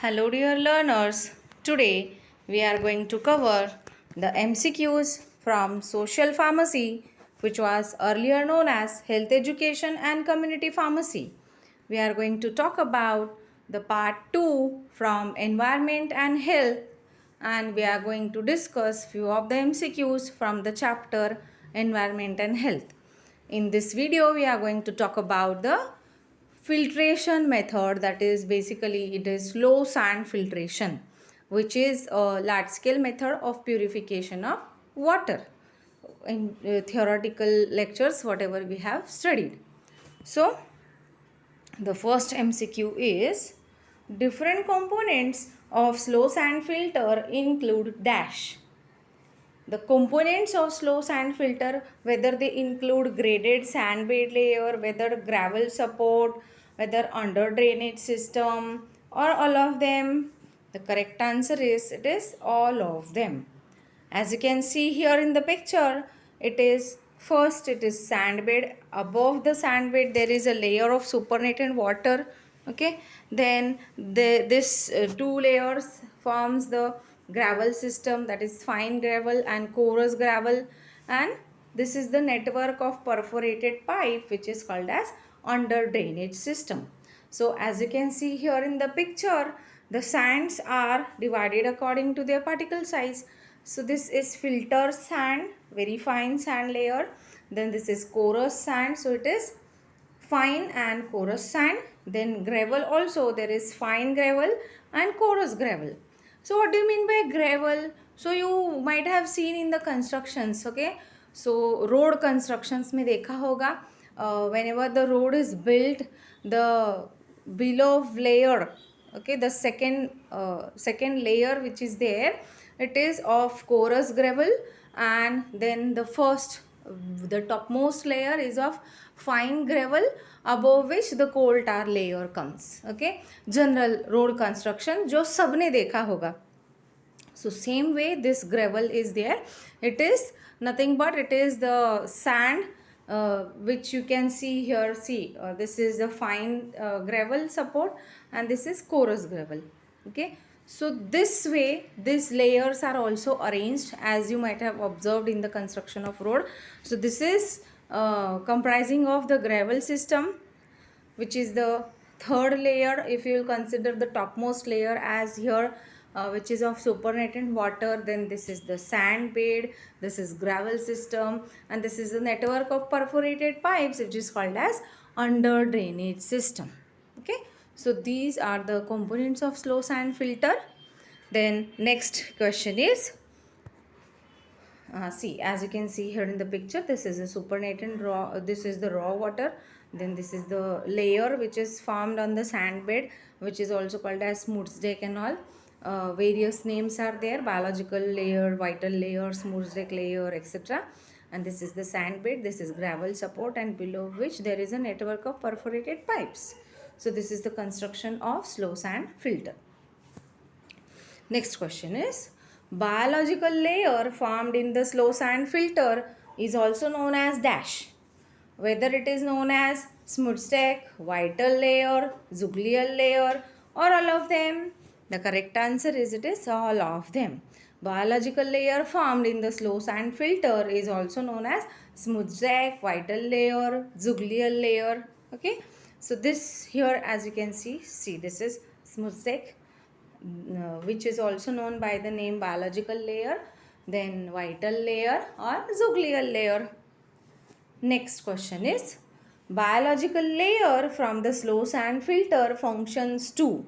Hello dear learners. Today we are going to cover the MCQs from Social Pharmacy, which was earlier known as Health Education and Community Pharmacy. We are going to talk about the part 2 from Environment and Health, and we are going to discuss few of the MCQs from the chapter Environment and Health. In this video we are going to talk about the filtration method, that is basically it is low sand filtration, which is a large scale method of purification of water in theoretical lectures whatever we have studied. So the first MCQ is different components of slow sand filter include dash. The components of slow sand filter, whether they include graded sand bed layer, whether gravel support, whether under drainage system, or all of them, the correct answer is it is all of them. As you can see here in the picture, it is first it is sand bed. Above the sand bed there is a layer of supernatant water. Okay, then this two layers forms the gravel system, that is fine gravel and coarse gravel, and this is the network of perforated pipe which is called as under drainage system. So as you can see here in the picture, the sands are divided according to their particle size. So this is filter sand, very fine sand layer. Then this is coarse sand, so it is fine and coarse sand. Then gravel also, there is fine gravel and coarse gravel. So what do you mean by gravel? So you might have seen in the constructions, okay? So road constructions में देखा होगा, whenever the road is built, the below layer, okay, the second layer which is there, it is of coarse gravel, and then the topmost layer is of fine gravel, above which the coal tar layer comes. Okay, general road construction जो सबने देखा होगा. So same way this gravel is there. It is nothing but it is the sand which you can see here. See, this is the fine gravel support and this is coarse gravel. Okay, so this way these layers are also arranged as you might have observed in the construction of road. So this is comprising of the gravel system, which is the third layer. If you will consider the topmost layer as here, which is of supernatant water, then this is the sand bed, this is gravel system, and this is the network of perforated pipes which is called as under drainage system. Okay, so these are the components of slow sand filter. Then next question is, see, as you can see here in the picture, this is a supernatant raw, this is the raw water, then this is the layer which is formed on the sand bed, which is also called as Smootsdeck and all. Various names are there: biological layer, vital layer, Smootsdeck layer, etc. And this is the sand bed, this is gravel support, and below which there is a network of perforated pipes. So this is the construction of slow sand filter. Next question is, biological layer formed in the slow sand filter is also known as dash. Whether it is known as Smootsdeck, vital layer, Zuglial layer, or all of them, the correct answer is it is all of them. Biological layer formed in the slow sand filter is also known as Smootsdeck, vital layer, Zuglial layer. Okay, so this here, as you can see this is Smootsdeck, which is also known by the name biological layer, then vital layer or Zuglial layer. Next question is, biological layer from the slow sand filter functions too.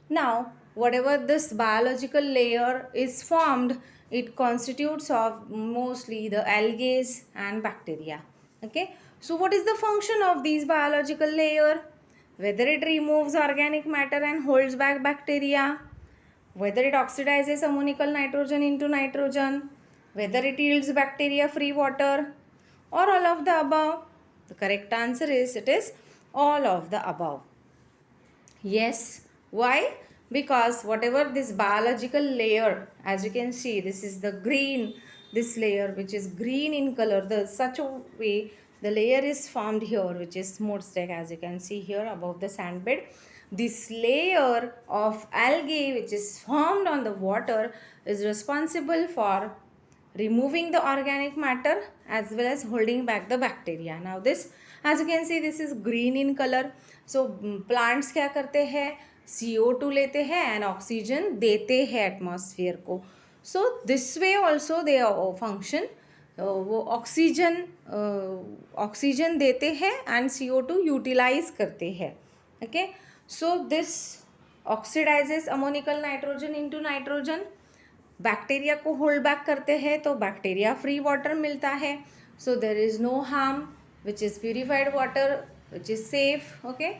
Now, whatever this biological layer is formed, it constitutes of mostly the algae and bacteria. Okay, so what is the function of these biological layer? Whether it removes organic matter and holds back bacteria, whether it oxidizes ammonical nitrogen into nitrogen, whether it yields bacteria free water, or all of the above. The correct answer is it is all of the above. Yes. Why? Because whatever this biological layer, as you can see, this is the green, this layer which is green in color, the such a way the layer is formed here, which is Smootsdeck, as you can see here above the sand bed. This layer of algae which is formed on the water is responsible for removing the organic matter as well as holding back the bacteria. Now this, as you can see, this is green in color. So plants क्या करते हैं, CO2 लेते हैं and oxygen देते हैं atmosphere को. So this way also they function. वो oxygen देते हैं एंड CO2 यूटिलाइज करते हैं. Okay, so this oxidises ammoniacal nitrogen into nitrogen. Bacteria को होल्ड बैक करते हैं तो बैक्टीरिया फ्री वाटर मिलता है. So there is no harm, which is purified water which is safe. Okay,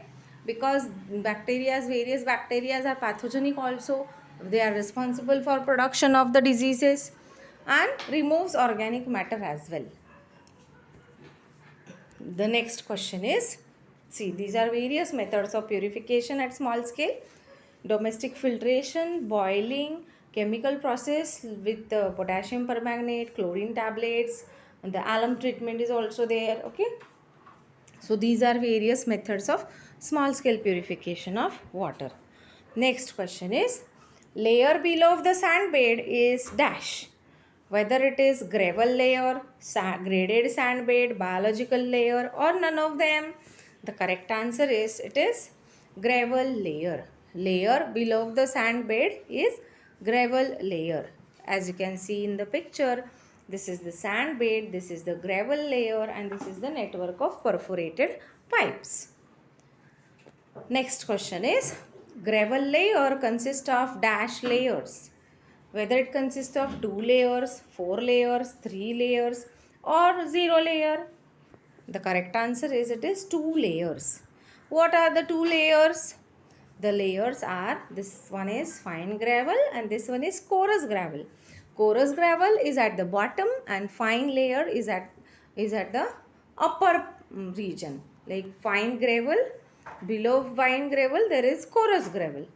because various bacteria are pathogenic also. They are responsible for production of the diseases and removes organic matter as well. The next question is, see, these are various methods of purification at small scale: domestic filtration, boiling, chemical process with potassium permanganate, chlorine tablets, and the alum treatment is also there. Okay, so these are various methods of small scale purification of water. Next question is, layer below the sand bed is dash. Whether it is gravel layer, graded sand bed, biological layer, or none of them. The correct answer is, it is gravel layer. Layer below the sand bed is gravel layer. As you can see in the picture, this is the sand bed, this is the gravel layer, and this is the network of perforated pipes. Next question is, gravel layer consists of dash layers. Whether it consists of 2 layers, 4 layers, 3 layers, or 0 layer. The correct answer is, it is 2 layers. What are the 2 layers? The layers are, this one is fine gravel and this one is coarse gravel. Coarse gravel is at the bottom and fine layer is at the upper region. Like fine gravel, below fine gravel there is coarse gravel.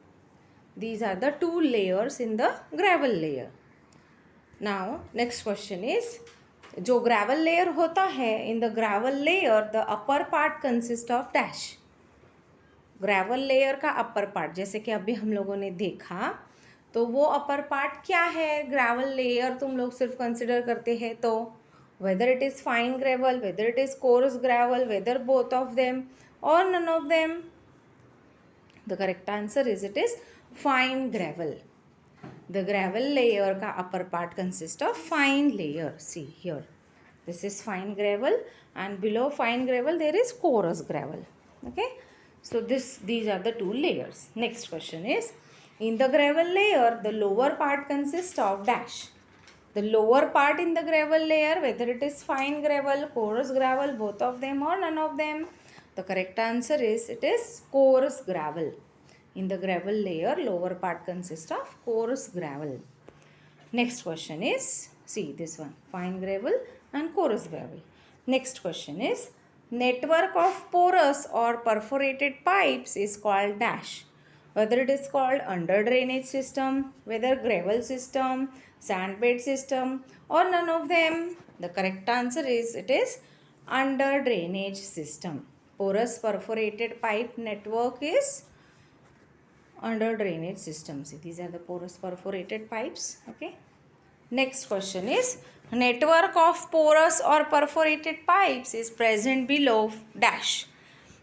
These are the 2 layers in the gravel layer. Now next question is, जो gravel layer होता है, in the gravel layer the upper part consists of dash. gravel layer का upper part, जैसे कि अभी हम लोगों ने देखा, तो वो upper part क्या है? gravel layer तुम लोग सिर्फ consider करते हैं तो whether it is fine gravel, whether it is coarse gravel, whether both of them or none of them. The correct answer is, it is fine gravel. The gravel layer ka upper part consists of fine layer. See here, this is fine gravel and below fine gravel there is coarse gravel. Okay, so these are the 2 layers. Next question is, in the gravel layer the lower part consists of dash. The lower part in the gravel layer, whether it is fine gravel, coarse gravel, both of them or none of them. The correct answer is, it is coarse gravel. In the gravel layer, lower part consists of coarse gravel. Next question is, see this one, fine gravel and coarse gravel. Next question is, network of porous or perforated pipes is called dash. Whether it is called under drainage system, whether gravel system, sand bed system, or none of them. The correct answer is, it is under drainage system. Porous perforated pipe network is under drainage system. See, these are the porous perforated pipes. Okay. Next question is, network of porous or perforated pipes is present below dash.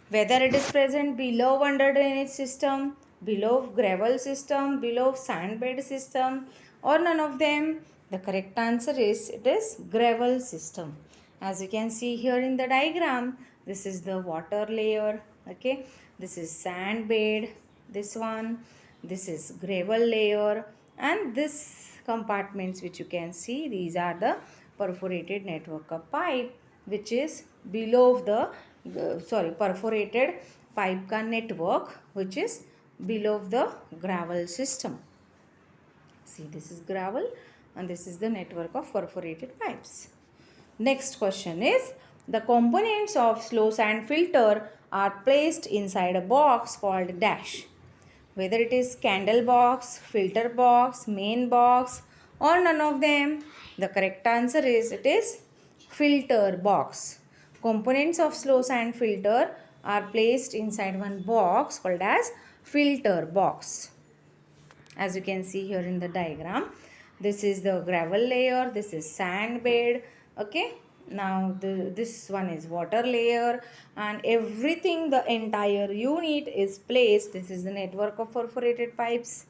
Whether it is present below under drainage system, below gravel system, below sand bed system, or none of them. The correct answer is, it is gravel system. As you can see here in the diagram, this is the water layer. Okay, this is sand bed, this one, this is gravel layer, and this compartments which you can see, these are the perforated network of pipe which is below the perforated pipe ka network which is below the gravel system. See, this is gravel and this is the network of perforated pipes. Next question is, the components of slow sand filter are placed inside a box called dash. Whether it is candle box, filter box, main box, or none of them. The correct answer is, it is filter box. Components of slow sand filter are placed inside one box called as filter box. As you can see here in the diagram, this is the gravel layer, this is sand bed. Okay, now this one is water layer, and everything, the entire unit is placed. This is the network of perforated pipes.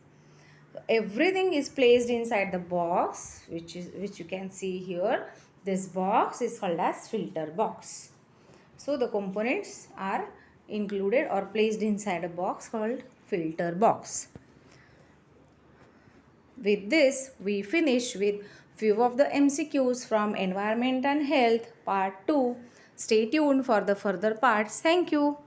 Everything is placed inside the box, which you can see here. This box is called as filter box. So the components are included or placed inside a box called filter box. With this, we finish with few of the MCQs from Environment and Health Part 2. Stay tuned for the further parts. Thank you.